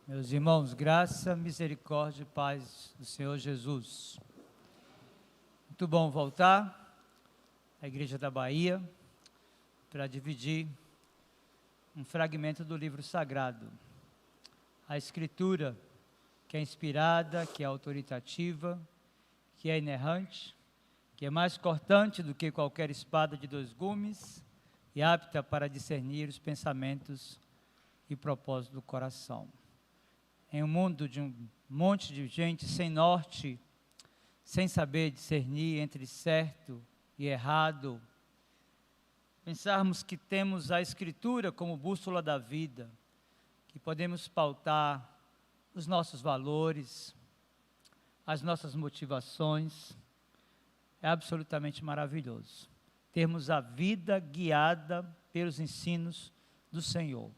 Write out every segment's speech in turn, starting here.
Meus irmãos, graça, misericórdia e paz do Senhor Jesus. Muito bom voltar à Igreja da Bahia para dividir um fragmento do livro sagrado. A Escritura, que é inspirada, que é autoritativa, que é inerrante, que é mais cortante do que qualquer espada de dois gumes e apta para discernir os pensamentos e propósitos do coração. Em um mundo de um monte de gente sem norte, sem saber discernir entre certo e errado, pensarmos que temos a Escritura como bússola da vida, que podemos pautar os nossos valores, as nossas motivações, é absolutamente maravilhoso. Termos a vida guiada pelos ensinos do Senhor,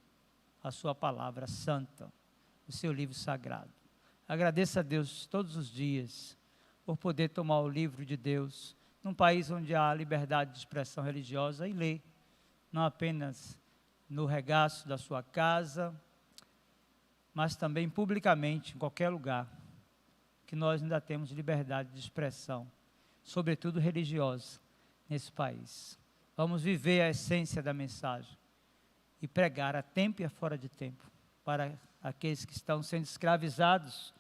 a sua palavra santa, o seu livro sagrado. Agradeço a Deus todos os dias por poder tomar o livro de Deus num país onde há liberdade de expressão religiosa e ler, não apenas no regaço da sua casa, mas também publicamente, em qualquer lugar, que nós ainda temos liberdade de expressão, sobretudo religiosa, nesse país. Vamos viver a essência da mensagem e pregar a tempo e a fora de tempo para aqueles que estão sendo escravizados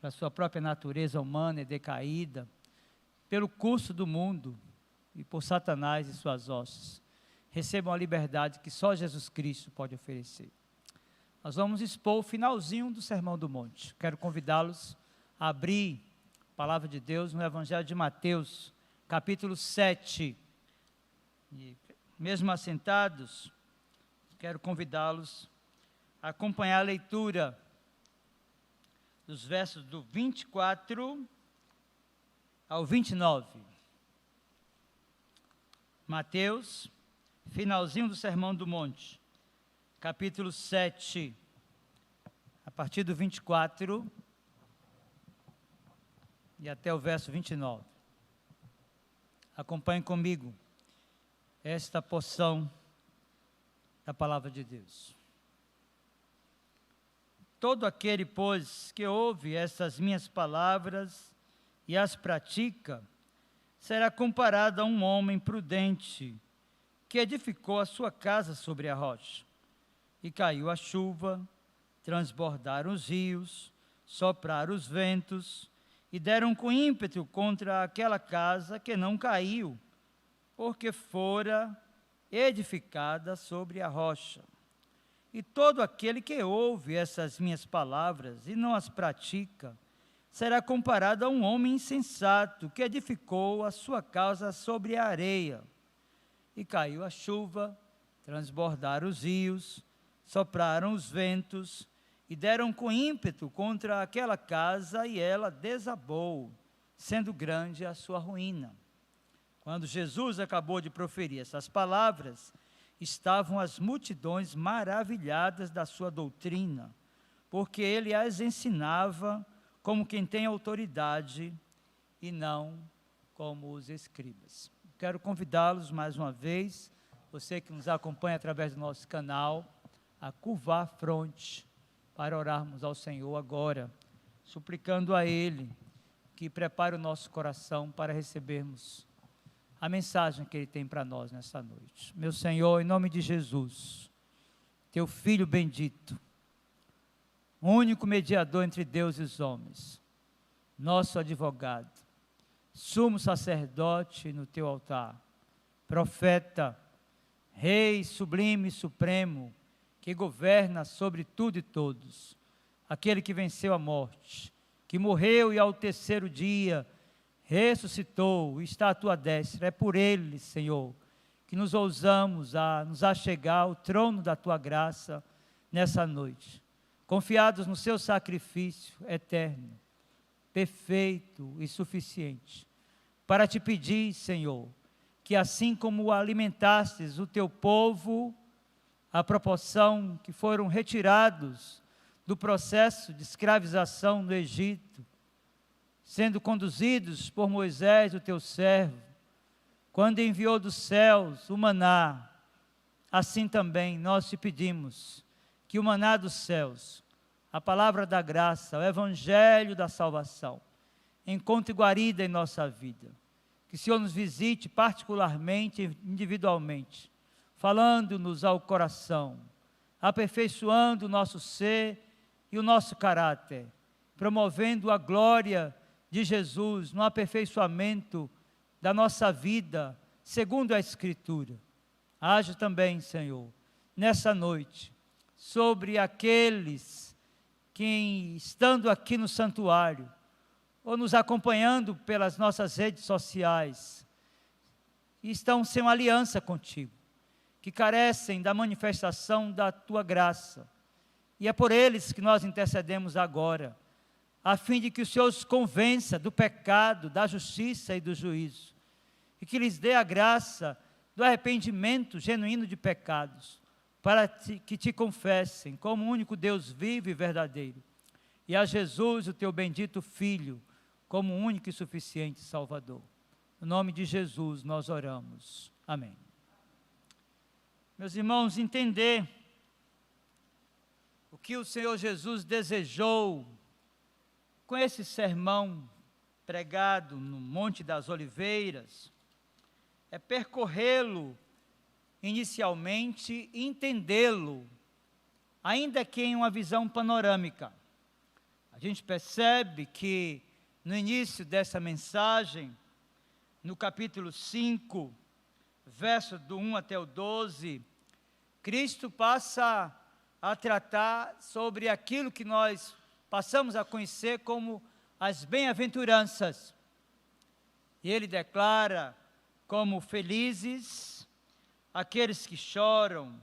pela sua própria natureza humana e decaída, pelo curso do mundo e por Satanás e suas hostes. Recebam a liberdade que só Jesus Cristo pode oferecer. Nós vamos expor o finalzinho do Sermão do Monte. Quero convidá-los a abrir a palavra de Deus no Evangelho de Mateus, capítulo 7. E, mesmo assentados, quero convidá-los a acompanhar a leitura dos versos do 24 ao 29. Mateus, finalzinho do Sermão do Monte, capítulo 7, a partir do 24 e até o verso 29. Acompanhe comigo esta porção da palavra de Deus. Todo aquele, pois, que ouve estas minhas palavras e as pratica, será comparado a um homem prudente que edificou a sua casa sobre a rocha. E caiu a chuva, transbordaram os rios, sopraram os ventos, e deram com ímpeto contra aquela casa que não caiu, porque fora edificada sobre a rocha. E todo aquele que ouve essas minhas palavras e não as pratica, será comparado a um homem insensato que edificou a sua casa sobre a areia. E caiu a chuva, transbordaram os rios, sopraram os ventos, e deram com ímpeto contra aquela casa, e ela desabou, sendo grande a sua ruína. Quando Jesus acabou de proferir essas palavras, estavam as multidões maravilhadas da sua doutrina, porque ele as ensinava como quem tem autoridade e não como os escribas. Quero convidá-los mais uma vez, você que nos acompanha através do nosso canal, a curvar a fronte para orarmos ao Senhor agora, suplicando a Ele que prepare o nosso coração para recebermos a mensagem que Ele tem para nós nessa noite. Meu Senhor, em nome de Jesus, Teu Filho bendito, único mediador entre Deus e os homens, nosso advogado, sumo sacerdote no Teu altar, profeta, Rei sublime e supremo, que governa sobre tudo e todos, aquele que venceu a morte, que morreu e ao terceiro dia ressuscitou e está à tua destra. É por Ele, Senhor, que nos ousamos a nos achegar ao trono da tua graça nessa noite, confiados no seu sacrifício eterno, perfeito e suficiente, para te pedir, Senhor, que assim como alimentastes o teu povo, a proporção que foram retirados do processo de escravização no Egito, sendo conduzidos por Moisés, o teu servo, quando enviou dos céus o maná, assim também nós te pedimos que o maná dos céus a palavra da graça, o evangelho da salvação, encontre guarida em nossa vida. Que o Senhor nos visite particularmente, individualmente, falando-nos ao coração, aperfeiçoando o nosso ser e o nosso caráter, promovendo a glória de Jesus no aperfeiçoamento da nossa vida, segundo a Escritura. Age também, Senhor, nessa noite, sobre aqueles que, estando aqui no santuário, ou nos acompanhando pelas nossas redes sociais, estão sem uma aliança contigo, que carecem da manifestação da tua graça. E é por eles que nós intercedemos agora, a fim de que o Senhor os convença do pecado, da justiça e do juízo, e que lhes dê a graça do arrependimento genuíno de pecados, para que te confessem como o único Deus vivo e verdadeiro, e a Jesus, o teu bendito Filho, como o único e suficiente Salvador. No nome de Jesus nós oramos. Amém. Meus irmãos, entender o que o Senhor Jesus desejou com esse sermão pregado no Monte das Oliveiras, é percorrê-lo inicialmente e entendê-lo, ainda que em uma visão panorâmica. A gente percebe que no início dessa mensagem, no capítulo 5, verso do 1 até o 12, Cristo passa a tratar sobre aquilo que nós passamos a conhecer como as bem-aventuranças. E ele declara como felizes aqueles que choram,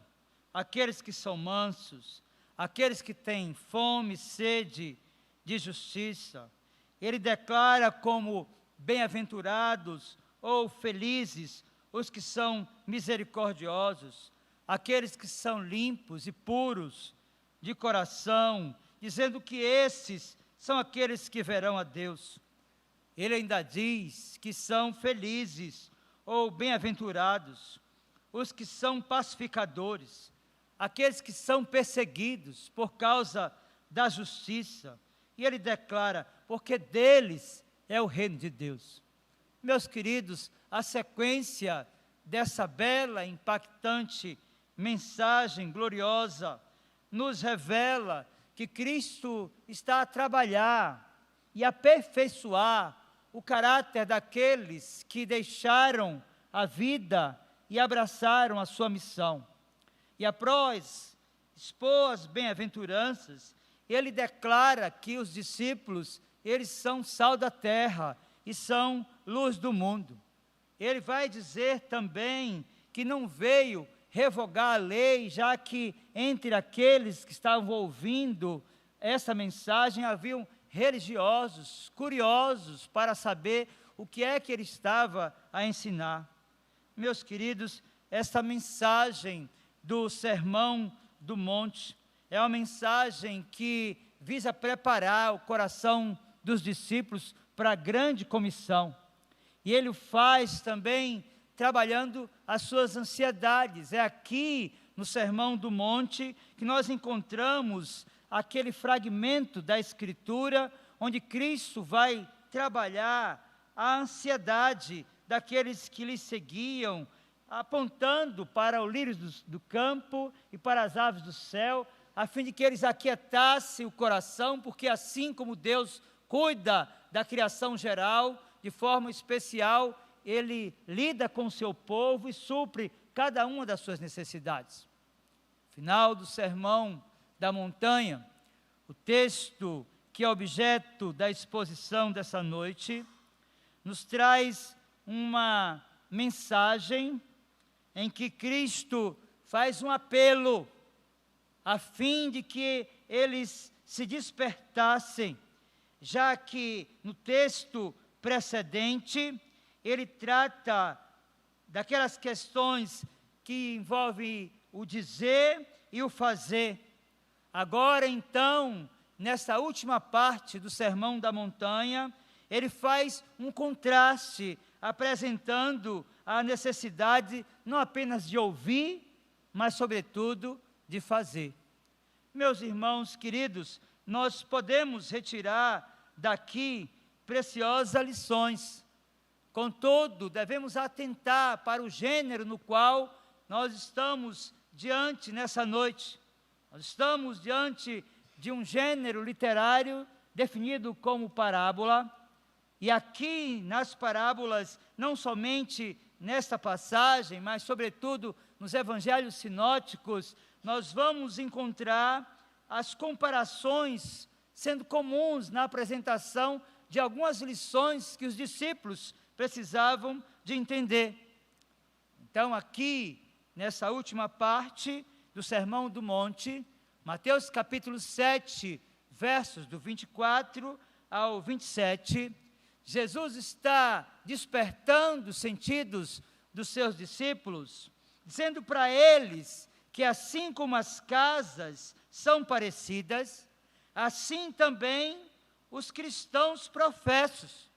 aqueles que são mansos, aqueles que têm fome e sede de justiça. Ele declara como bem-aventurados ou felizes os que são misericordiosos, aqueles que são limpos e puros de coração, dizendo que esses são aqueles que verão a Deus. Ele ainda diz que são felizes ou bem-aventurados os que são pacificadores, aqueles que são perseguidos por causa da justiça. E ele declara, porque deles é o reino de Deus. Meus queridos, a sequência dessa bela, impactante mensagem gloriosa nos revela que Cristo está a trabalhar e aperfeiçoar o caráter daqueles que deixaram a vida e abraçaram a sua missão. E após expor as bem-aventuranças, ele declara que os discípulos, eles são sal da terra e são luz do mundo. Ele vai dizer também que não veio revogar a lei, já que entre aqueles que estavam ouvindo essa mensagem haviam religiosos, curiosos para saber o que é que ele estava a ensinar. Meus queridos, essa mensagem do Sermão do Monte é uma mensagem que visa preparar o coração dos discípulos para a grande comissão. E ele o faz também trabalhando as suas ansiedades. É aqui no Sermão do Monte que nós encontramos aquele fragmento da Escritura onde Cristo vai trabalhar a ansiedade daqueles que lhe seguiam, apontando para os lírios do campo e para as aves do céu, a fim de que eles aquietassem o coração, porque assim como Deus cuida da criação geral, de forma especial, Ele lida com o seu povo e supre cada uma das suas necessidades. Final do Sermão da Montanha, o texto que é objeto da exposição dessa noite, nos traz uma mensagem em que Cristo faz um apelo a fim de que eles se despertassem, já que no texto precedente ele trata daquelas questões que envolvem o dizer e o fazer. Agora então, nessa última parte do Sermão da Montanha, ele faz um contraste, apresentando a necessidade não apenas de ouvir, mas sobretudo de fazer. Meus irmãos queridos, nós podemos retirar daqui preciosas lições. Contudo, devemos atentar para o gênero no qual nós estamos diante nessa noite. Nós estamos diante de um gênero literário definido como parábola. E aqui nas parábolas, não somente nesta passagem, mas sobretudo nos evangelhos sinóticos, nós vamos encontrar as comparações sendo comuns na apresentação de algumas lições que os discípulos precisavam de entender. Então, aqui, nessa última parte do Sermão do Monte, Mateus capítulo 7, versos do 24 ao 27, Jesus está despertando os sentidos dos seus discípulos, dizendo para eles que assim como as casas são parecidas, assim também os cristãos professos.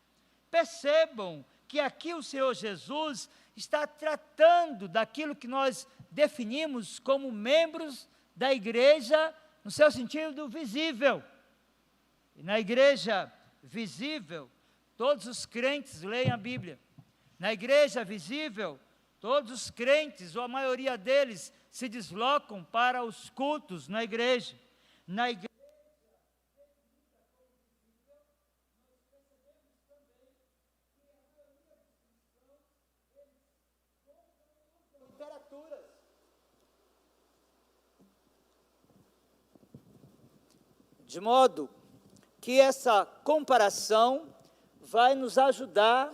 Percebam que aqui o Senhor Jesus está tratando daquilo que nós definimos como membros da igreja, no seu sentido visível. E na igreja visível, todos os crentes leem a Bíblia. Na igreja visível, todos os crentes, ou a maioria deles, se deslocam para os cultos na igreja. Na igreja literaturas. De modo que essa comparação vai nos ajudar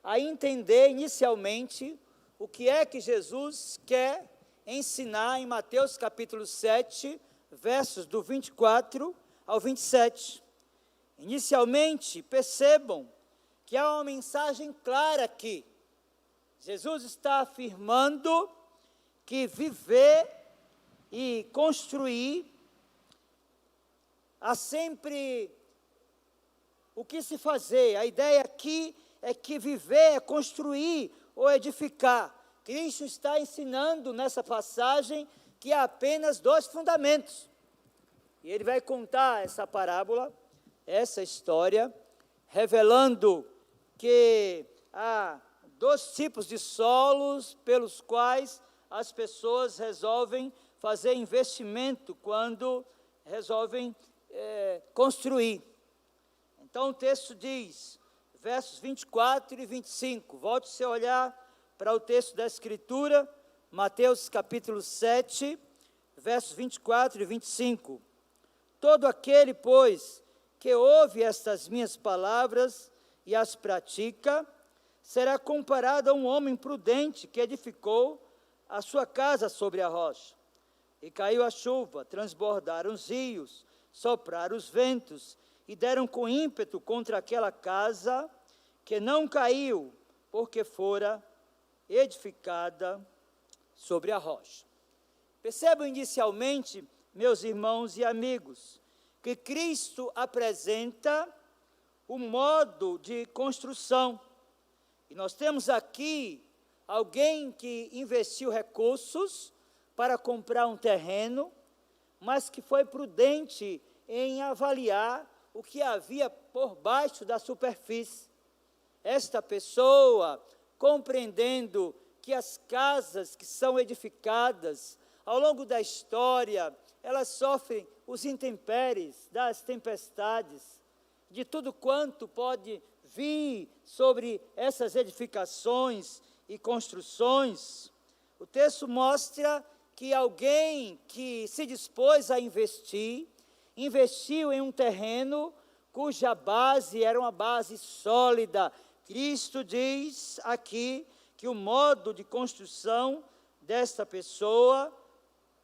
a entender inicialmente o que é que Jesus quer ensinar em Mateus capítulo 7, versos do 24 ao 27. Inicialmente, percebam que há uma mensagem clara aqui. Jesus está afirmando que viver e construir há sempre o que se fazer. A ideia aqui é que viver é construir ou edificar. Cristo está ensinando nessa passagem que há apenas dois fundamentos. E ele vai contar essa parábola, essa história, revelando que há dois tipos de solos pelos quais as pessoas resolvem fazer investimento quando resolvem construir. Então o texto diz, versos 24 e 25, volte seu olhar para o texto da Escritura, Mateus capítulo 7, versos 24 e 25. Todo aquele, pois, que ouve estas minhas palavras e as pratica, será comparado a um homem prudente que edificou a sua casa sobre a rocha. E caiu a chuva, transbordaram os rios, sopraram os ventos, e deram com ímpeto contra aquela casa, que não caiu, porque fora edificada sobre a rocha. Percebam inicialmente, meus irmãos e amigos, que Cristo apresenta o modo de construção. E nós temos aqui alguém que investiu recursos para comprar um terreno, mas que foi prudente em avaliar o que havia por baixo da superfície. Esta pessoa, compreendendo que as casas que são edificadas ao longo da história, elas sofrem os intempéries das tempestades, de tudo quanto pode vir sobre essas edificações e construções. O texto mostra que alguém que se dispôs a investiu em um terreno cuja base era uma base sólida. Cristo diz aqui que o modo de construção desta pessoa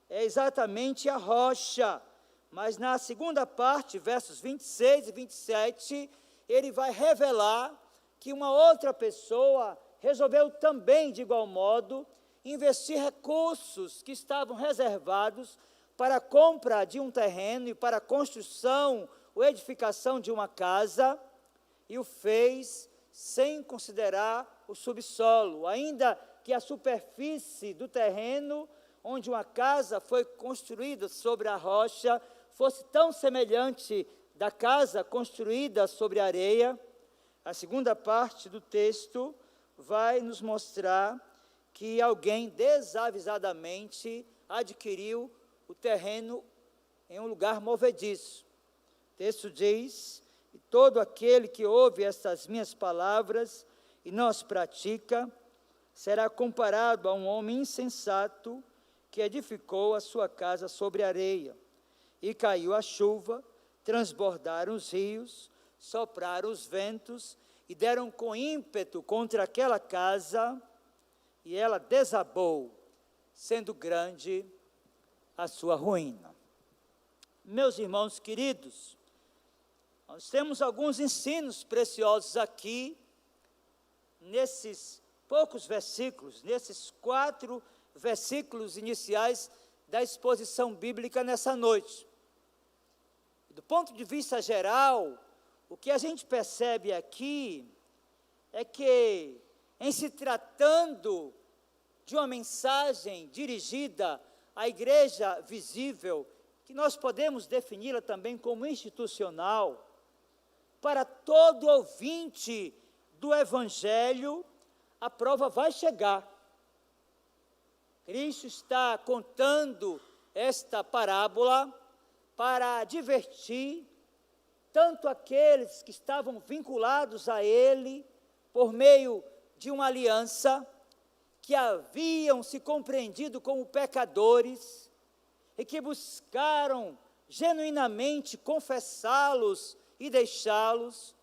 é exatamente a rocha. Mas na segunda parte, versos 26 e 27, ele vai revelar que uma outra pessoa resolveu também, de igual modo, investir recursos que estavam reservados para a compra de um terreno e para a construção ou edificação de uma casa, e o fez sem considerar o subsolo, ainda que a superfície do terreno onde uma casa foi construída sobre a rocha fosse tão semelhante da casa construída sobre a areia, a segunda parte do texto vai nos mostrar que alguém desavisadamente adquiriu o terreno em um lugar movediço. O texto diz: e todo aquele que ouve estas minhas palavras e não as pratica, será comparado a um homem insensato que edificou a sua casa sobre areia. E caiu a chuva, transbordaram os rios, sopraram os ventos e deram com ímpeto contra aquela casa, e ela desabou, sendo grande a sua ruína. Meus irmãos queridos, nós temos alguns ensinos preciosos aqui, nesses poucos versículos, nesses 4 versículos iniciais da exposição bíblica nessa noite. Do ponto de vista geral, o que a gente percebe aqui é que, em se tratando de uma mensagem dirigida à igreja visível, que nós podemos defini-la também como institucional, para todo ouvinte do Evangelho, a prova vai chegar. Cristo está contando esta parábola para advertir tanto aqueles que estavam vinculados a Ele por meio de uma aliança, que haviam se compreendido como pecadores e que buscaram genuinamente confessá-los e deixá-los,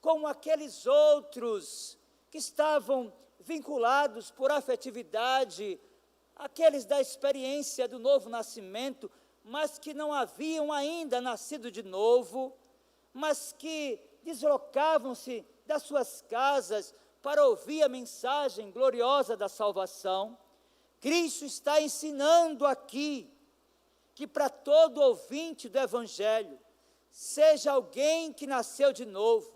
como aqueles outros que estavam vinculados por afetividade, aqueles da experiência do novo nascimento, mas que não haviam ainda nascido de novo, mas que deslocavam-se das suas casas para ouvir a mensagem gloriosa da salvação. Cristo está ensinando aqui que para todo ouvinte do Evangelho, seja alguém que nasceu de novo,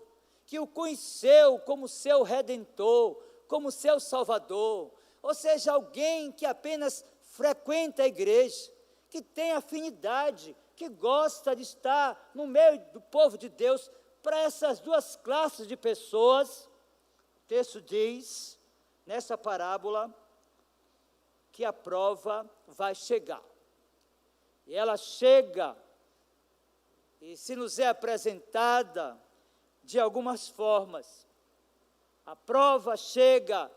que o conheceu como seu Redentor, como seu Salvador, ou seja, alguém que apenas frequenta a igreja, que tem afinidade, que gosta de estar no meio do povo de Deus. Para essas duas classes de pessoas, o texto diz, nessa parábola, que a prova vai chegar. E ela chega, e se nos é apresentada de algumas formas. A prova chega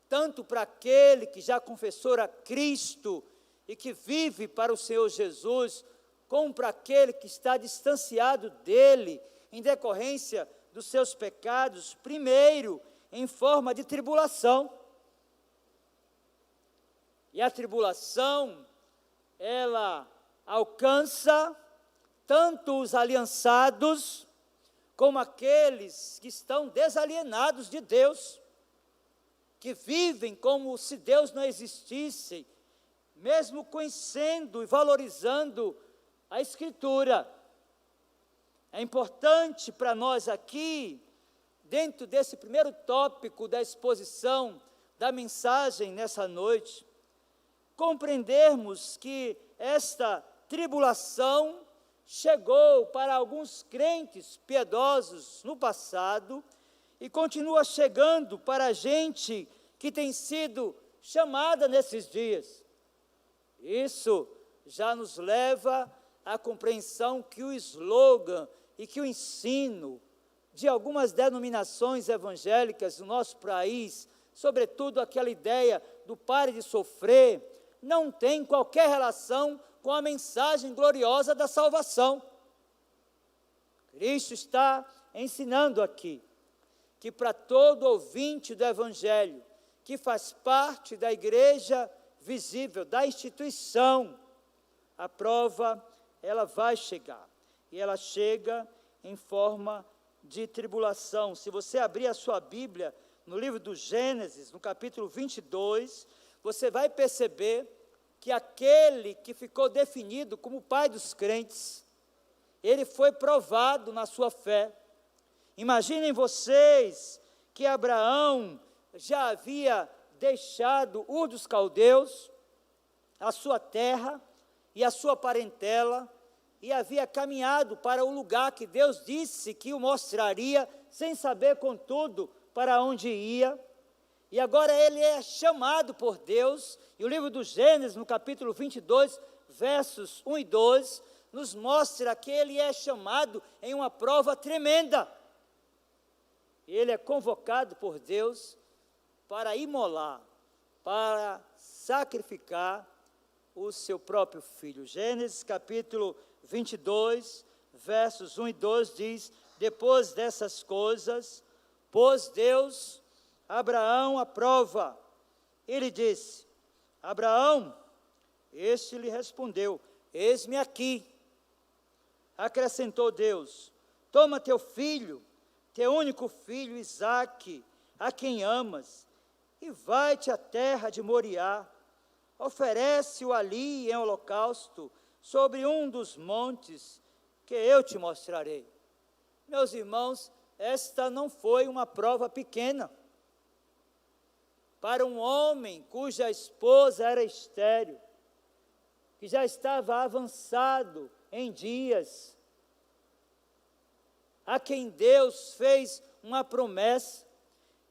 tanto para aquele que já confessou a Cristo e que vive para o Senhor Jesus, como para aquele que está distanciado dele em decorrência dos seus pecados, primeiro em forma de tribulação. E a tribulação, ela alcança tanto os aliançados, como aqueles que estão desalienados de Deus, que vivem como se Deus não existisse, mesmo conhecendo e valorizando a Escritura. É importante para nós aqui, dentro desse primeiro tópico da exposição da mensagem nessa noite, compreendermos que esta tribulação chegou para alguns crentes piedosos no passado e continua chegando para a gente que tem sido chamada nesses dias. Isso já nos leva à compreensão que o slogan e que o ensino de algumas denominações evangélicas do nosso país, sobretudo aquela ideia do pare de sofrer, não tem qualquer relação com a mensagem gloriosa da salvação. Cristo está ensinando aqui que para todo ouvinte do Evangelho, que faz parte da igreja visível, da instituição, a prova, ela vai chegar. E ela chega em forma de tribulação. Se você abrir a sua Bíblia no livro do Gênesis, no capítulo 22, você vai perceber que aquele que ficou definido como o pai dos crentes, ele foi provado na sua fé. Imaginem vocês que Abraão já havia deixado Ur dos Caldeus, a sua terra e a sua parentela, e havia caminhado para o lugar que Deus disse que o mostraria, sem saber, contudo, para onde ia. E agora ele é chamado por Deus, e o livro do Gênesis, no capítulo 22, versos 1 e 2, nos mostra que ele é chamado em uma prova tremenda. Ele é convocado por Deus para imolar, para sacrificar o seu próprio filho. Gênesis capítulo 22, versos 1 e 2 diz: depois dessas coisas, pôs Deus Abraão à prova. Ele disse: Abraão, este lhe respondeu: eis-me aqui. Acrescentou Deus: toma teu filho, teu único filho Isaque, a quem amas, e vai-te à terra de Moriá, oferece-o ali em holocausto, sobre um dos montes que eu te mostrarei. Meus irmãos, esta não foi uma prova pequena. Para um homem cuja esposa era estéril, que já estava avançado em dias, a quem Deus fez uma promessa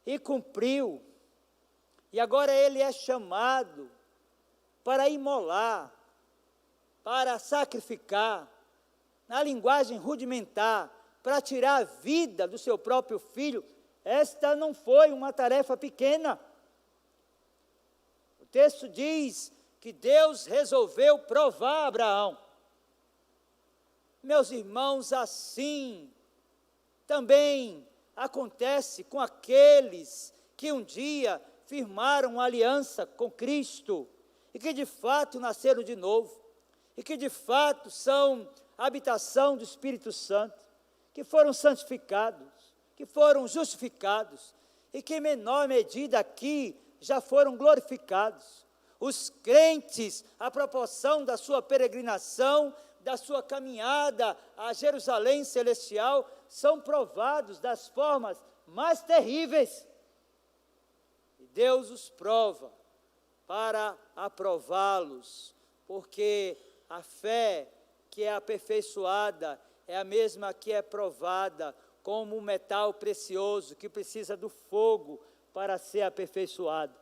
e cumpriu, e agora ele é chamado para imolar, para sacrificar, na linguagem rudimentar, para tirar a vida do seu próprio filho. Esta não foi uma tarefa pequena. O texto diz que Deus resolveu provar Abraão. Meus irmãos, assim também acontece com aqueles que um dia firmaram uma aliança com Cristo e que de fato nasceram de novo, e que de fato são habitação do Espírito Santo, que foram santificados, que foram justificados, e que em menor medida aqui já foram glorificados. Os crentes, à proporção da sua peregrinação, da sua caminhada a Jerusalém celestial, são provados das formas mais terríveis. E Deus os prova para aprová-los, porque a fé que é aperfeiçoada é a mesma que é provada, como um metal precioso que precisa do fogo para ser aperfeiçoado.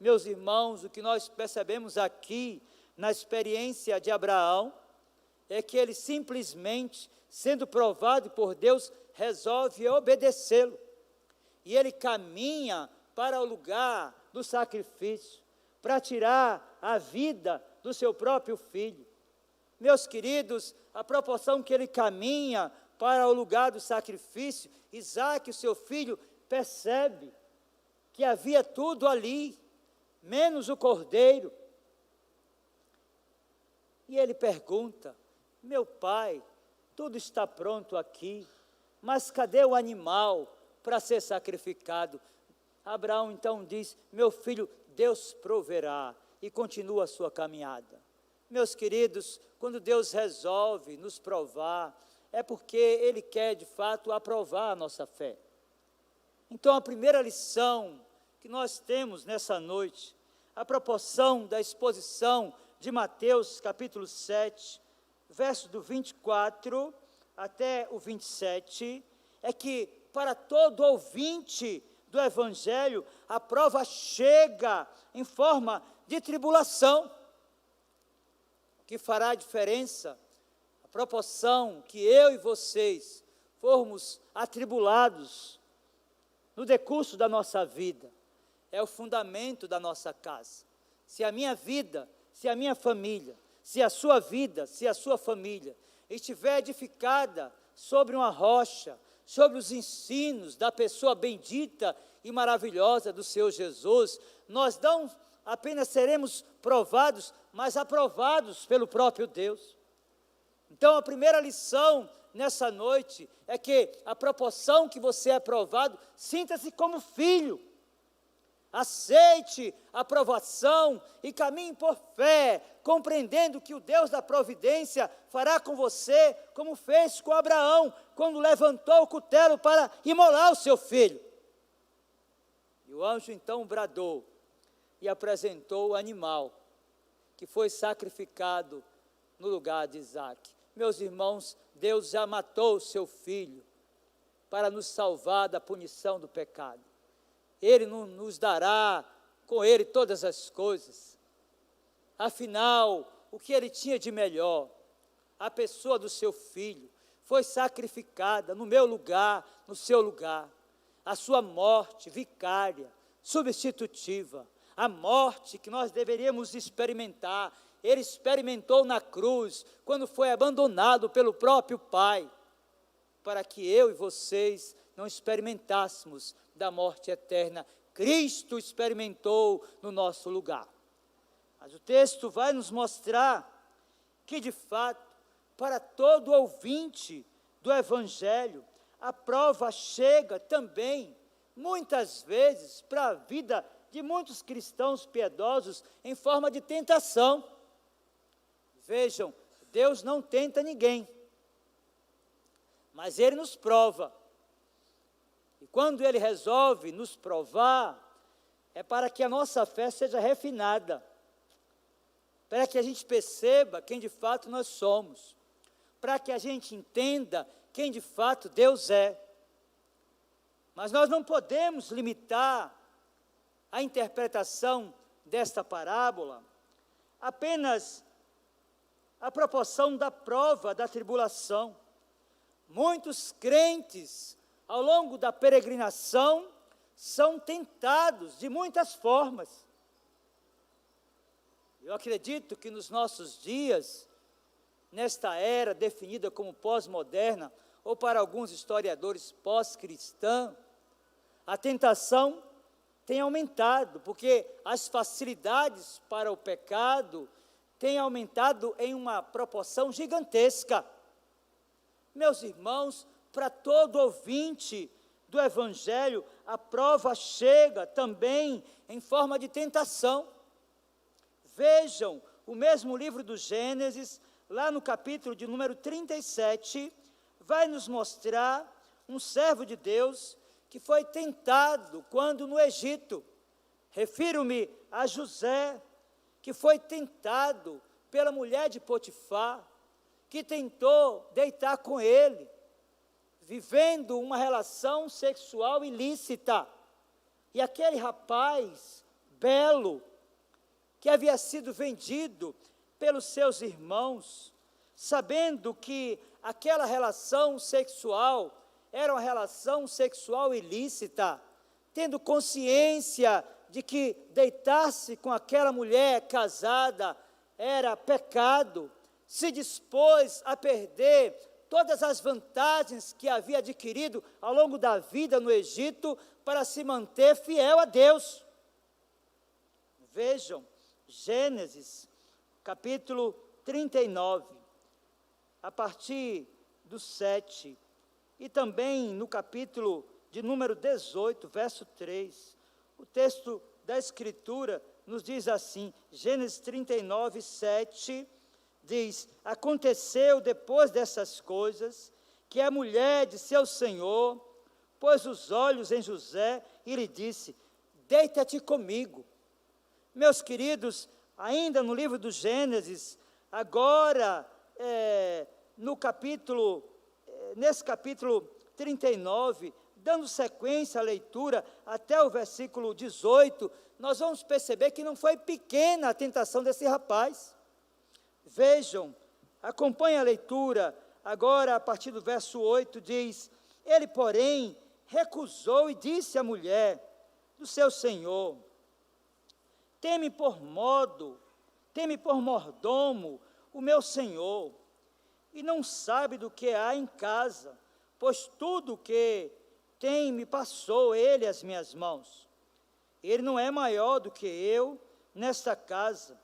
Meus irmãos, o que nós percebemos aqui na experiência de Abraão é que ele simplesmente, sendo provado por Deus, resolve obedecê-lo. E ele caminha para o lugar do sacrifício, para tirar a vida do seu próprio filho. Meus queridos, a proporção que ele caminha para o lugar do sacrifício, Isaque, o seu filho, percebe que havia tudo ali, menos o cordeiro. E ele pergunta: meu pai, tudo está pronto aqui, mas cadê o animal para ser sacrificado? Abraão então diz: meu filho, Deus proverá, e continua a sua caminhada. Meus queridos, quando Deus resolve nos provar, é porque Ele quer de fato aprovar a nossa fé. Então a primeira lição que nós temos nessa noite, a proporção da exposição de Mateus capítulo 7, verso do 24 até o 27, é que para todo ouvinte do Evangelho, a prova chega em forma de tribulação, que fará a diferença, a proporção que eu e vocês formos atribulados no decurso da nossa vida, é o fundamento da nossa casa. Se a minha vida, se a minha família, se a sua vida, se a sua família estiver edificada sobre uma rocha, sobre os ensinos da pessoa bendita e maravilhosa do Senhor Jesus, nós não apenas seremos provados, mas aprovados pelo próprio Deus. Então a primeira lição nessa noite é que a proporção que você é aprovado, sinta-se como filho. Aceite a aprovação e caminhe por fé, compreendendo que o Deus da providência fará com você como fez com Abraão, quando levantou o cutelo para imolar o seu filho. E o anjo então bradou e apresentou o animal que foi sacrificado no lugar de Isaque. Meus irmãos, Deus já matou o seu Filho para nos salvar da punição do pecado. Ele nos dará com Ele todas as coisas. Afinal, o que Ele tinha de melhor? A pessoa do seu Filho foi sacrificada no meu lugar, no seu lugar. A sua morte vicária, substitutiva, a morte que nós deveríamos experimentar, Ele experimentou na cruz, quando foi abandonado pelo próprio Pai, para que eu e vocês não experimentássemos da morte eterna. Cristo experimentou no nosso lugar. Mas o texto vai nos mostrar que, de fato, para todo ouvinte do Evangelho, a prova chega também, muitas vezes, para a vida de muitos cristãos piedosos, em forma de tentação. Vejam, Deus não tenta ninguém, mas Ele nos prova. E quando Ele resolve nos provar, é para que a nossa fé seja refinada, para que a gente perceba quem de fato nós somos, para que a gente entenda quem de fato Deus é. Mas nós não podemos limitar a interpretação desta parábola apenas à proporção da prova da tribulação. Muitos crentes, ao longo da peregrinação, são tentados de muitas formas. Eu acredito que nos nossos dias, nesta era definida como pós-moderna, ou para alguns historiadores pós-cristã, a tentação tem aumentado, porque as facilidades para o pecado têm aumentado em uma proporção gigantesca. Meus irmãos, para todo ouvinte do Evangelho, a prova chega também em forma de tentação. Vejam, o mesmo livro do Gênesis, lá no capítulo de número 37, vai nos mostrar um servo de Deus que foi tentado quando no Egito. Refiro-me a José, que foi tentado pela mulher de Potifar, que tentou deitar com ele, vivendo uma relação sexual ilícita. E aquele rapaz belo, que havia sido vendido pelos seus irmãos, sabendo que aquela relação sexual era uma relação sexual ilícita, tendo consciência de que deitar-se com aquela mulher casada era pecado, se dispôs a perder todas as vantagens que havia adquirido ao longo da vida no Egito para se manter fiel a Deus. Vejam, Gênesis, capítulo 39, a partir do 7, e também no capítulo de número 18, verso 3, o texto da Escritura nos diz assim, Gênesis 39, 7, diz, aconteceu depois dessas coisas, que a mulher de seu senhor pôs os olhos em José e lhe disse, deita-te comigo. Meus queridos, ainda no livro do Gênesis, agora, nesse capítulo 39, dando sequência à leitura até o versículo 18, nós vamos perceber que não foi pequena a tentação desse rapaz. Vejam, acompanhe a leitura, agora a partir do verso 8, diz, ele, porém, recusou e disse à mulher do seu senhor, teme por mordomo o meu senhor, e não sabe do que há em casa, pois tudo o que tem me passou ele às minhas mãos. Ele não é maior do que eu nesta casa,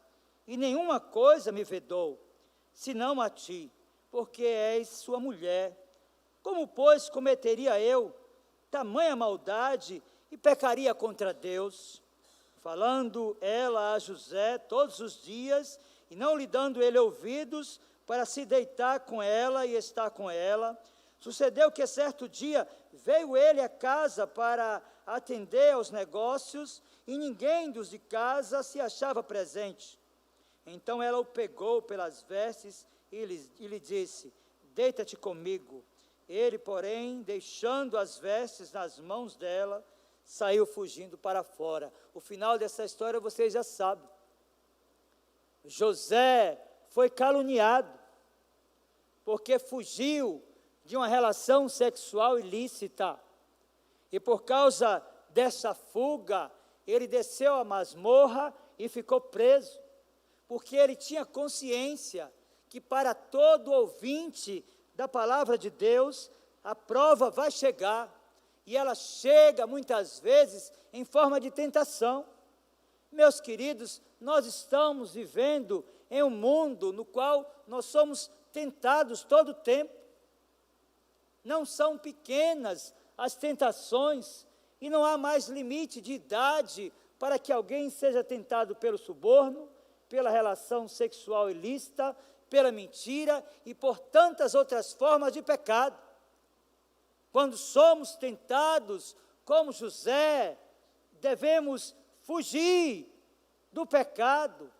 e nenhuma coisa me vedou, senão a ti, porque és sua mulher. Como, pois, cometeria eu tamanha maldade e pecaria contra Deus? Falando ela a José todos os dias, e não lhe dando ele ouvidos, para se deitar com ela e estar com ela. Sucedeu que certo dia veio ele a casa para atender aos negócios, e ninguém dos de casa se achava presente. Então ela o pegou pelas vestes e lhe disse: deita-te comigo. Ele, porém, deixando as vestes nas mãos dela, saiu fugindo para fora. O final dessa história vocês já sabem. José foi caluniado, porque fugiu de uma relação sexual ilícita. E por causa dessa fuga, ele desceu à masmorra e ficou preso, porque ele tinha consciência que para todo ouvinte da palavra de Deus, a prova vai chegar, e ela chega muitas vezes em forma de tentação. Meus queridos, nós estamos vivendo em um mundo no qual nós somos tentados todo o tempo. Não são pequenas as tentações, e não há mais limite de idade para que alguém seja tentado pelo suborno, pela relação sexual ilícita, pela mentira e por tantas outras formas de pecado. Quando somos tentados, como José, devemos fugir do pecado,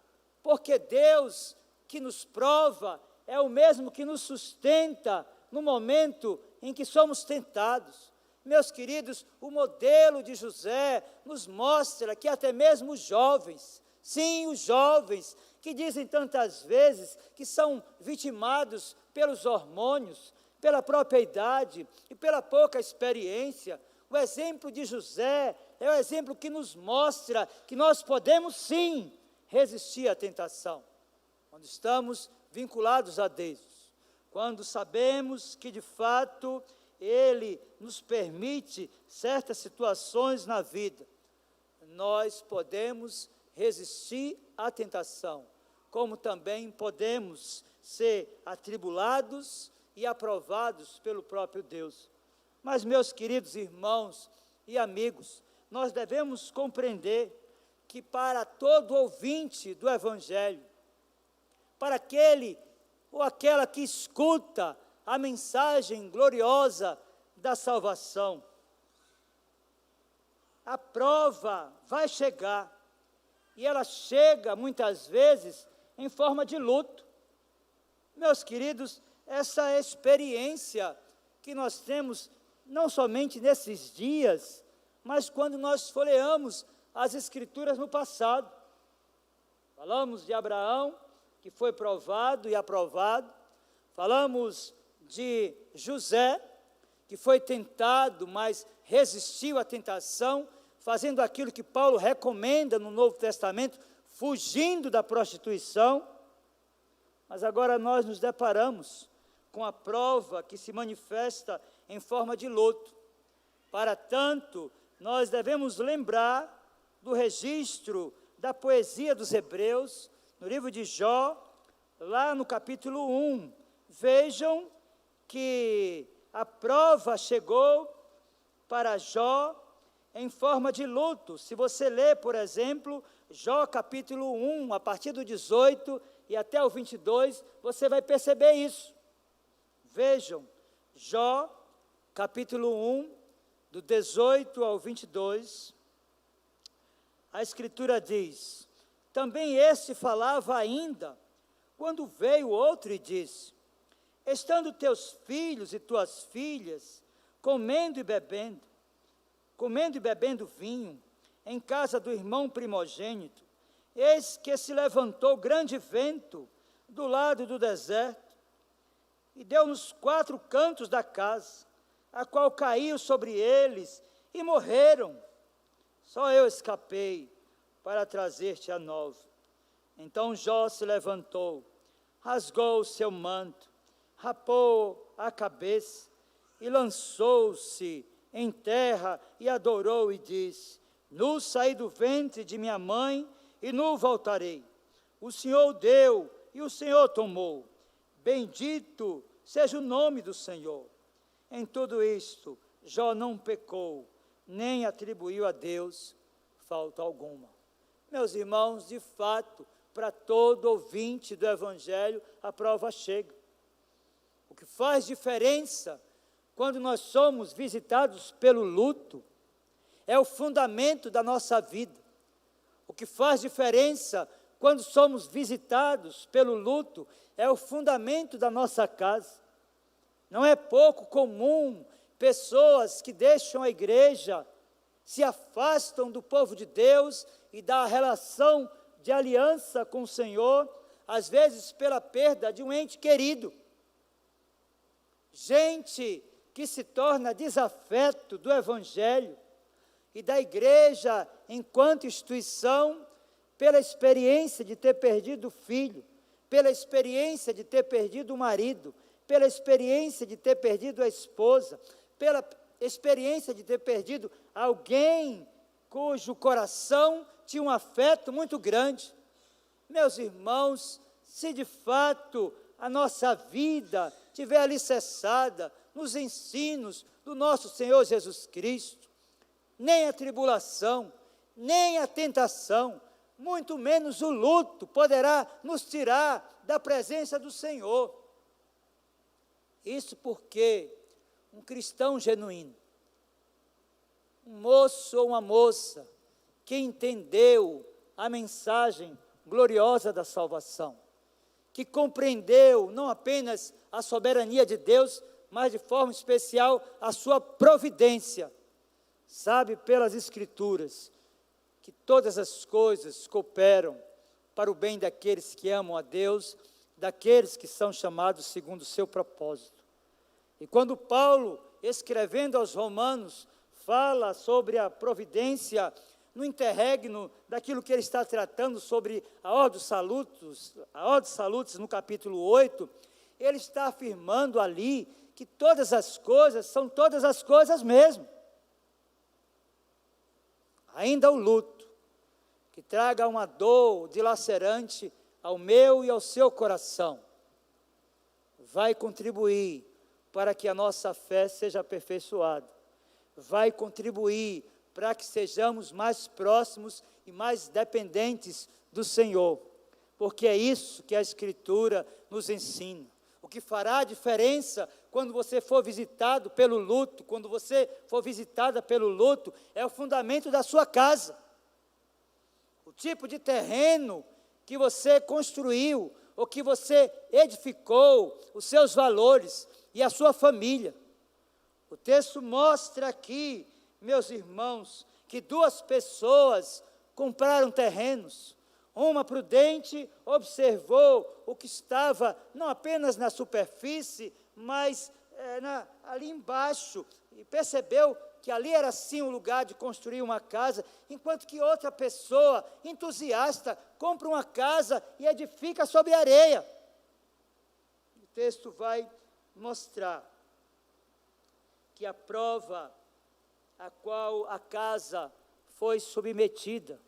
porque Deus que nos prova é o mesmo que nos sustenta no momento em que somos tentados. Meus queridos, o modelo de José nos mostra que até mesmo os jovens, sim, os jovens, que dizem tantas vezes que são vitimados pelos hormônios, pela própria idade e pela pouca experiência, o exemplo de José é o exemplo que nos mostra que nós podemos sim resistir à tentação, quando estamos vinculados a Deus, quando sabemos que de fato Ele nos permite certas situações na vida, nós podemos resistir à tentação, como também podemos ser atribulados e aprovados pelo próprio Deus. Mas, meus queridos irmãos e amigos, nós devemos compreender que para todo ouvinte do Evangelho, para aquele ou aquela que escuta a mensagem gloriosa da salvação, a prova vai chegar, e ela chega muitas vezes em forma de luto. Meus queridos, essa experiência que nós temos, não somente nesses dias, mas quando nós folheamos as Escrituras no passado. Falamos de Abraão, que foi provado e aprovado. Falamos de José, que foi tentado, mas resistiu à tentação, fazendo aquilo que Paulo recomenda no Novo Testamento, fugindo da prostituição. Mas agora nós nos deparamos com a prova que se manifesta em forma de luto. Para tanto, nós devemos lembrar do registro da poesia dos Hebreus, no livro de Jó, lá no capítulo 1. Vejam que a prova chegou para Jó em forma de luto. Se você ler, por exemplo, Jó capítulo 1, a partir do 18 e até o 22, você vai perceber isso. Vejam, Jó capítulo 1, do 18 ao 22, a Escritura diz: também este falava ainda, quando veio outro e disse: estando teus filhos e tuas filhas comendo e bebendo vinho, em casa do irmão primogênito, eis que se levantou grande vento do lado do deserto, e deu nos 4 cantos da casa, a qual caiu sobre eles, e morreram. Só eu escapei para trazer-te a nova. Então Jó se levantou, rasgou o seu manto, rapou a cabeça, e lançou-se em terra, e adorou, e disse: nu saí do ventre de minha mãe, e nu voltarei. O Senhor deu, e o Senhor tomou. Bendito seja o nome do Senhor. Em tudo isto, Jó não pecou, nem atribuiu a Deus falta alguma. Meus irmãos, de fato, para todo ouvinte do Evangelho, a prova chega. O que faz diferença quando nós somos visitados pelo luto é o fundamento da nossa vida. O que faz diferença quando somos visitados pelo luto, é o fundamento da nossa casa. Não é pouco comum pessoas que deixam a igreja, se afastam do povo de Deus e da relação de aliança com o Senhor, às vezes pela perda de um ente querido. Gente que se torna desafeto do Evangelho e da igreja enquanto instituição, pela experiência de ter perdido o filho, pela experiência de ter perdido o marido, pela experiência de ter perdido a esposa, pela experiência de ter perdido alguém cujo coração tinha um afeto muito grande. Meus irmãos, se de fato a nossa vida tiver alicerçada nos ensinos do nosso Senhor Jesus Cristo, nem a tribulação, nem a tentação, muito menos o luto poderá nos tirar da presença do Senhor. Isso porque um cristão genuíno, um moço ou uma moça que entendeu a mensagem gloriosa da salvação, que compreendeu não apenas a soberania de Deus, mas de forma especial a sua providência, sabe pelas Escrituras que todas as coisas cooperam para o bem daqueles que amam a Deus, daqueles que são chamados segundo o seu propósito. E quando Paulo, escrevendo aos Romanos, fala sobre a providência no interregno daquilo que ele está tratando sobre a ordem dos salutos no capítulo 8, ele está afirmando ali que todas as coisas são todas as coisas mesmo. Ainda o luto, que traga uma dor dilacerante ao meu e ao seu coração, vai contribuir para que a nossa fé seja aperfeiçoada, vai contribuir para que sejamos mais próximos e mais dependentes do Senhor, porque é isso que a Escritura nos ensina. O que fará a diferença quando você for visitado pelo luto, quando você for visitada pelo luto, é o fundamento da sua casa. O tipo de terreno que você construiu, ou que você edificou, os seus valores e a sua família. O texto mostra aqui, meus irmãos, que duas pessoas compraram terrenos. Uma prudente observou o que estava não apenas na superfície, mas ali embaixo, e percebeu que ali era sim o lugar de construir uma casa, enquanto que outra pessoa, entusiasta, compra uma casa e edifica sobre areia. O texto vai mostrar que a prova a qual a casa foi submetida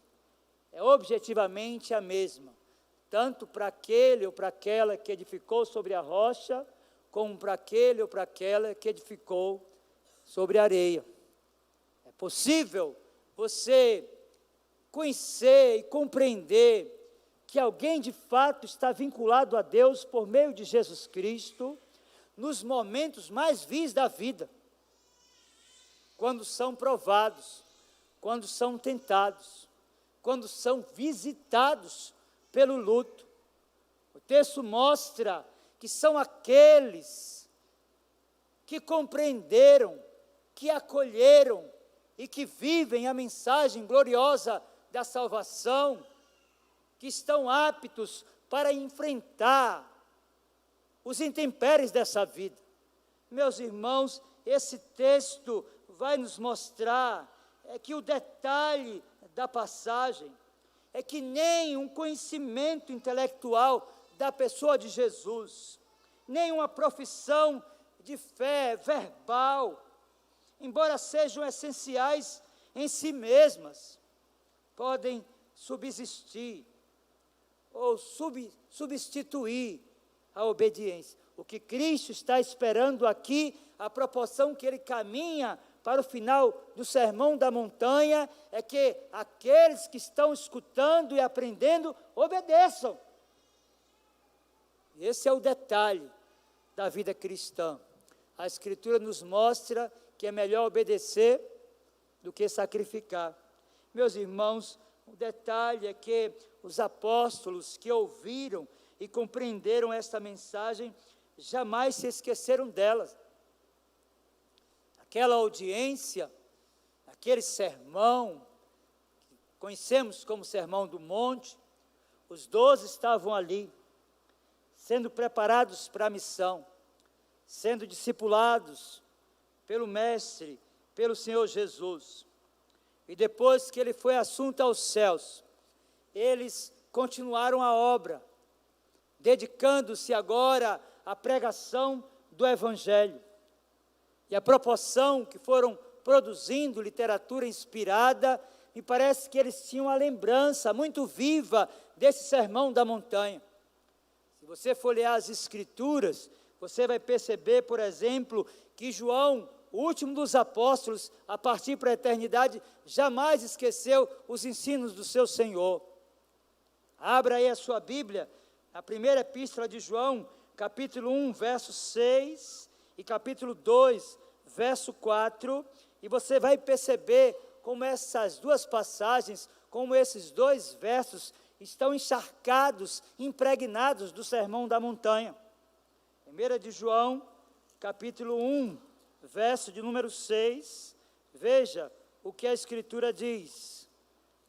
é objetivamente a mesma, tanto para aquele ou para aquela que edificou sobre a rocha, como para aquele ou para aquela que edificou sobre a areia. É possível você conhecer e compreender que alguém de fato está vinculado a Deus por meio de Jesus Cristo nos momentos mais vis da vida, quando são provados, quando são tentados, quando são visitados pelo luto. O texto mostra que são aqueles que compreenderam, que acolheram e que vivem a mensagem gloriosa da salvação, que estão aptos para enfrentar os intempéries dessa vida. Meus irmãos, esse texto vai nos mostrar que o detalhe da passagem é que nem um conhecimento intelectual da pessoa de Jesus, nem uma profissão de fé verbal, embora sejam essenciais em si mesmas, podem subsistir ou substituir a obediência. O que Cristo está esperando aqui, a proporção que ele caminha para o final do Sermão da Montanha, é que aqueles que estão escutando e aprendendo, obedeçam. Esse é o detalhe da vida cristã. A Escritura nos mostra que é melhor obedecer do que sacrificar. Meus irmãos, o detalhe é que os apóstolos que ouviram e compreenderam esta mensagem, jamais se esqueceram delas. Aquela audiência, aquele sermão, que conhecemos como Sermão do Monte, os 12 estavam ali, sendo preparados para a missão, sendo discipulados pelo Mestre, pelo Senhor Jesus. E depois que ele foi assunto aos céus, eles continuaram a obra, dedicando-se agora à pregação do Evangelho. E a proporção que foram produzindo literatura inspirada, me parece que eles tinham uma lembrança muito viva desse Sermão da Montanha. Se você folhear as Escrituras, você vai perceber, por exemplo, que João, o último dos apóstolos, a partir para a eternidade, jamais esqueceu os ensinos do seu Senhor. Abra aí a sua Bíblia, a primeira epístola de João, capítulo 1, verso 6, e capítulo 2, verso 4, e você vai perceber como essas duas passagens, como esses dois versos estão encharcados, impregnados do Sermão da Montanha. 1 de João, capítulo 1, verso de número 6, veja o que a Escritura diz.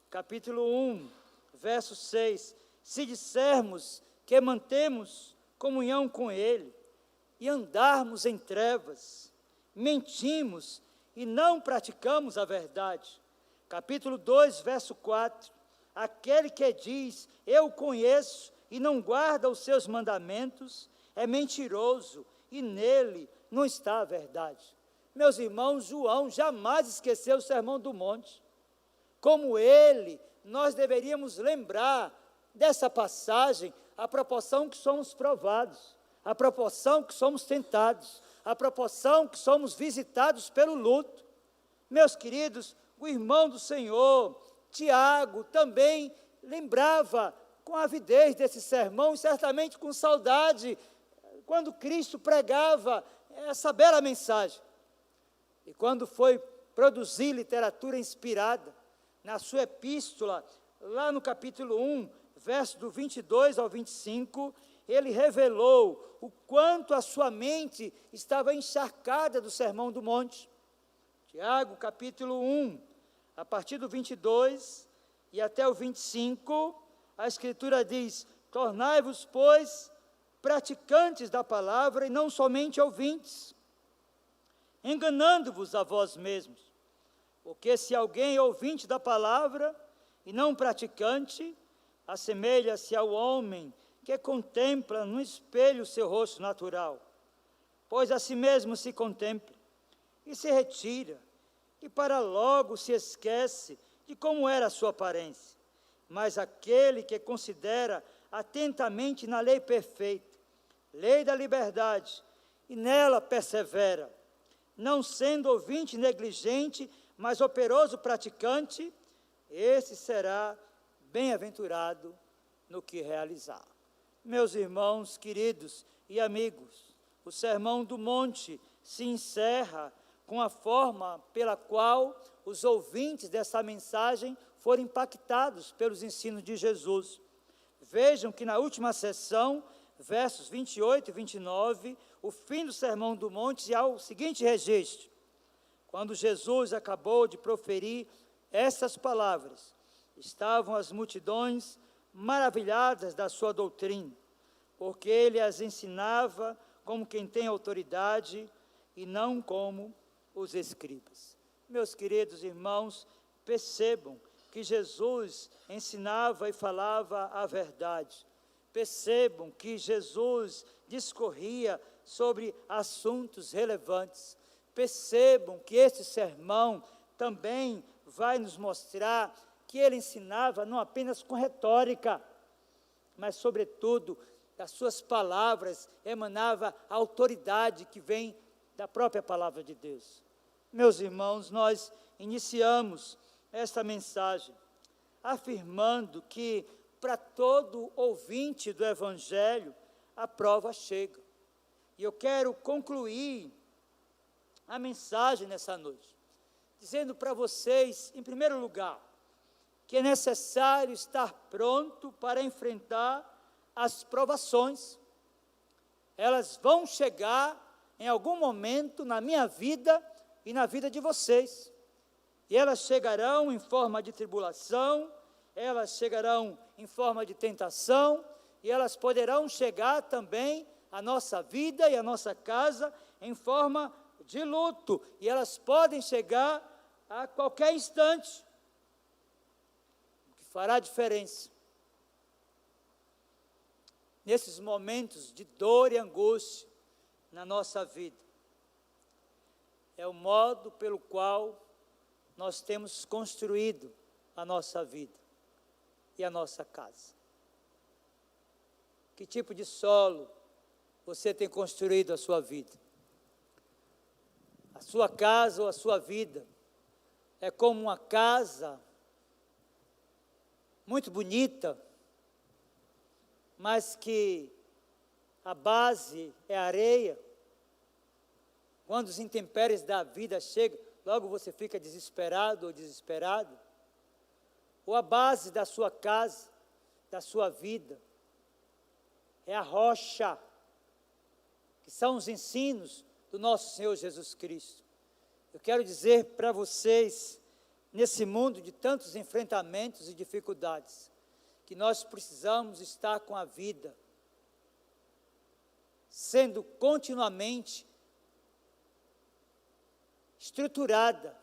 Capítulo 1, verso 6, se dissermos que mantemos comunhão com Ele e andarmos em trevas, mentimos e não praticamos a verdade. Capítulo 2, verso 4, aquele que diz, eu conheço e não guarda os seus mandamentos, é mentiroso e nele não está a verdade. Meus irmãos, João jamais esqueceu o Sermão do Monte. Como ele, nós deveríamos lembrar dessa passagem, a proporção que somos provados, a proporção que somos tentados, a proporção que somos visitados pelo luto. Meus queridos, o irmão do Senhor, Tiago, também lembrava com avidez desse sermão e certamente com saudade, quando Cristo pregava essa bela mensagem. E quando foi produzir literatura inspirada, na sua epístola, lá no capítulo 1, verso do 22 ao 25, ele revelou o quanto a sua mente estava encharcada do Sermão do Monte. Tiago, capítulo 1, a partir do 22 e até o 25, a Escritura diz, tornai-vos, pois, praticantes da palavra e não somente ouvintes, enganando-vos a vós mesmos. Porque se alguém é ouvinte da palavra e não praticante, assemelha-se ao homem que contempla no espelho o seu rosto natural, pois a si mesmo se contempla e se retira, e para logo se esquece de como era a sua aparência. Mas aquele que considera atentamente na lei perfeita, lei da liberdade, e nela persevera, não sendo ouvinte negligente, mas operoso praticante, esse será bem-aventurado no que realizar. Meus irmãos queridos e amigos, o Sermão do Monte se encerra com a forma pela qual os ouvintes dessa mensagem foram impactados pelos ensinos de Jesus. Vejam que na última sessão, versos 28 e 29, o fim do Sermão do Monte há o seguinte registro. Quando Jesus acabou de proferir essas palavras, estavam as multidões maravilhadas da sua doutrina, porque ele as ensinava como quem tem autoridade e não como os escribas. Meus queridos irmãos, percebam que Jesus ensinava e falava a verdade. Percebam que Jesus discorria sobre assuntos relevantes. Percebam que esse sermão também vai nos mostrar que ele ensinava não apenas com retórica, mas, sobretudo, das suas palavras emanava a autoridade que vem da própria palavra de Deus. Meus irmãos, nós iniciamos esta mensagem afirmando que para todo ouvinte do Evangelho a prova chega. E eu quero concluir a mensagem nessa noite, dizendo para vocês, em primeiro lugar, que é necessário estar pronto para enfrentar as provações. Elas vão chegar em algum momento na minha vida e na vida de vocês. E elas chegarão em forma de tribulação, elas chegarão em forma de tentação, e elas poderão chegar também à nossa vida e à nossa casa em forma de luto, e elas podem chegar a qualquer instante. O que fará diferença nesses momentos de dor e angústia na nossa vida é o modo pelo qual nós temos construído a nossa vida e a nossa casa. Que tipo de solo você tem construído a sua vida? A sua casa ou a sua vida é como uma casa muito bonita, mas que a base é areia. Quando os intempéries da vida chegam, logo você fica desesperado ou desesperado. Ou a base da sua casa, da sua vida, é a rocha, que são os ensinos do nosso Senhor Jesus Cristo. Eu quero dizer para vocês, nesse mundo de tantos enfrentamentos e dificuldades, que nós precisamos estar com a vida sendo continuamente estruturada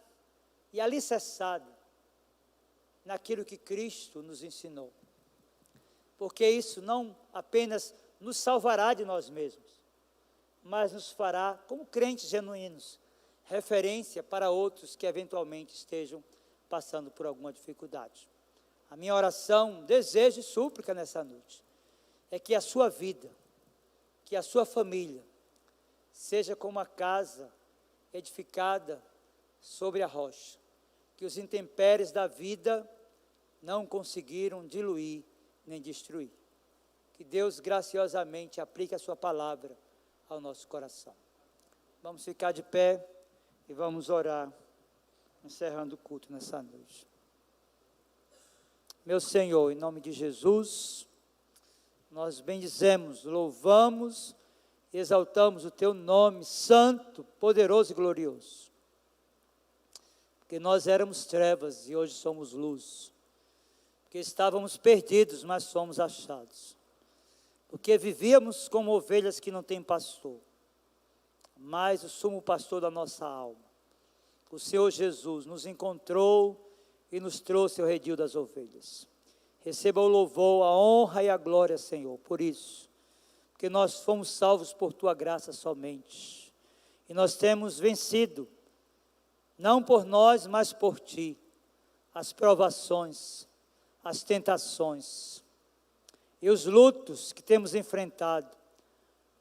e alicerçada naquilo que Cristo nos ensinou. Porque isso não apenas nos salvará de nós mesmos, mas nos fará, como crentes genuínos, referência para outros que eventualmente estejam passando por alguma dificuldade. A minha oração, desejo e súplica nessa noite é que a sua vida, que a sua família seja como a casa edificada sobre a rocha, que os intempéries da vida não conseguiram diluir nem destruir. Que Deus graciosamente aplique a sua palavra ao nosso coração. Vamos ficar de pé e vamos orar, encerrando o culto nessa noite. Meu Senhor, em nome de Jesus, nós bendizemos, louvamos, exaltamos o Teu nome santo, poderoso e glorioso. Porque nós éramos trevas e hoje somos luz. Porque estávamos perdidos, mas somos achados. Porque vivíamos como ovelhas que não têm pastor. Mas o sumo pastor da nossa alma, o Senhor Jesus, nos encontrou e nos trouxe ao redil das ovelhas. Receba o louvor, a honra e a glória, Senhor, por isso. Porque nós fomos salvos por Tua graça somente. E nós temos vencido, não por nós, mas por Ti, as provações, as tentações e os lutos que temos enfrentado,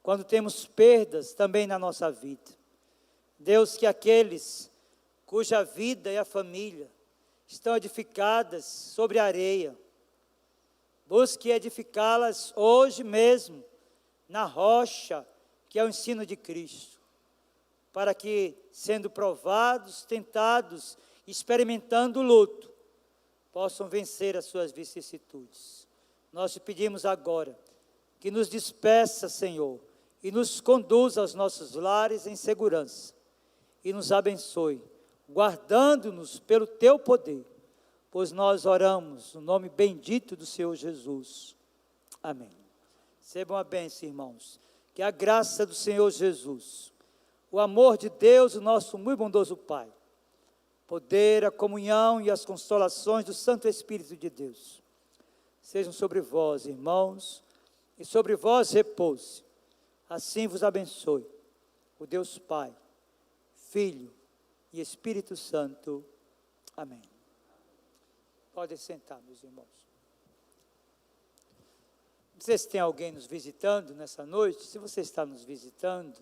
quando temos perdas também na nossa vida. Deus, que aqueles cuja vida e a família estão edificadas sobre a areia, busque edificá-las hoje mesmo, na rocha, que é o ensino de Cristo, para que, sendo provados, tentados, experimentando o luto, possam vencer as suas vicissitudes. Nós te pedimos agora, que nos despeça, Senhor, e nos conduza aos nossos lares em segurança, e nos abençoe, guardando-nos pelo Teu poder, pois nós oramos no nome bendito do Senhor Jesus. Amém. Recebam a bênção, irmãos. Que a graça do Senhor Jesus, o amor de Deus, o nosso muito bondoso Pai, poder, a comunhão e as consolações do Santo Espírito de Deus, sejam sobre vós, irmãos, e sobre vós repouse. Assim vos abençoe o Deus Pai, Filho e Espírito Santo. Amém. Podem sentar, meus irmãos. Não sei se tem alguém nos visitando nessa noite. Se você está nos visitando,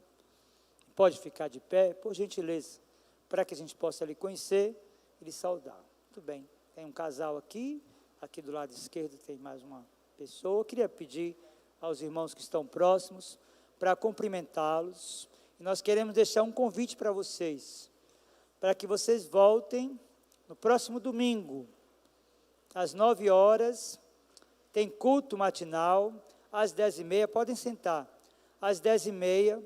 pode ficar de pé, por gentileza, para que a gente possa lhe conhecer e lhe saudar. Muito bem, tem um casal aqui do lado esquerdo tem mais uma pessoa. Eu queria pedir aos irmãos que estão próximos para cumprimentá-los. E nós queremos deixar um convite para vocês, para que vocês voltem no próximo domingo, às 9 horas, tem culto matinal, às 10h30, podem sentar, às 10h30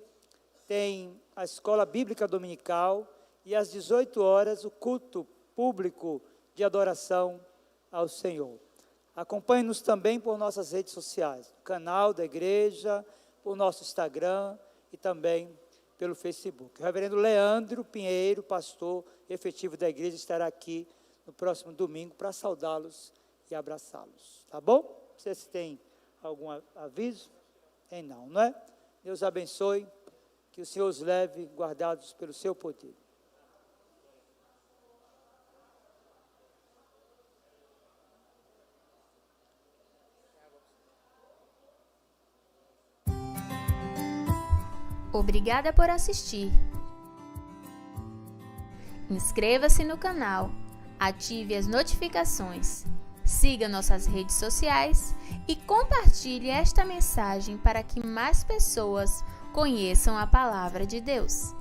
tem a escola bíblica dominical e às 18 horas o culto público de adoração ao Senhor. Acompanhe-nos também por nossas redes sociais, canal da igreja, por nosso Instagram e também pelo Facebook. O reverendo Leandro Pinheiro, pastor efetivo da igreja, estará aqui no próximo domingo para saudá-los e abraçá-los. Tá bom? Vocês têm algum aviso? Tem não, não é? Deus abençoe, que o Senhor os leve guardados pelo seu poder. Obrigada por assistir. Inscreva-se no canal, ative as notificações, siga nossas redes sociais e compartilhe esta mensagem para que mais pessoas conheçam a palavra de Deus.